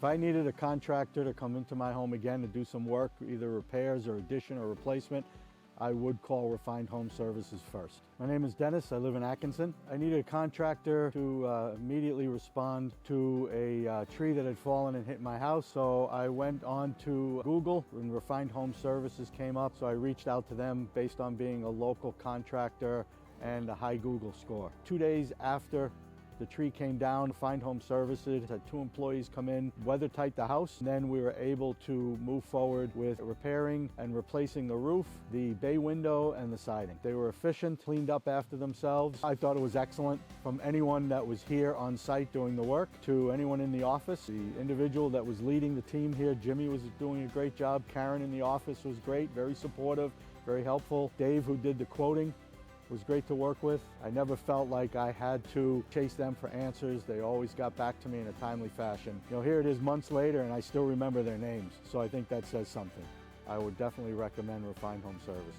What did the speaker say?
If I needed a contractor to come into my home again to do some work, either repairs or addition or replacement, I would call Refined Home Services first. My name is Dennis. I live in Atkinson. I needed a contractor to immediately respond to a tree that had fallen and hit my house. So I went on to Google and Refined Home Services came up. So I reached out to them based on being a local contractor and a high Google score. 2 days after the tree came down, Refined Home Services had 2 employees come in, weather tight the house, and then we were able to move forward with repairing and replacing the roof, the bay window, and the siding. They were efficient, cleaned up after themselves. I thought it was excellent. From anyone that was here on site doing the work to anyone in the office. The individual that was leading the team here, Jimmy, was doing a great job. Karen in the office was great, very supportive, very helpful. Dave, who did the quoting, was great to work with. I never felt like I had to chase them for answers. They always got back to me in a timely fashion. You know, here it is months later and I still remember their names. So I think that says something. I would definitely recommend Refined Home Services.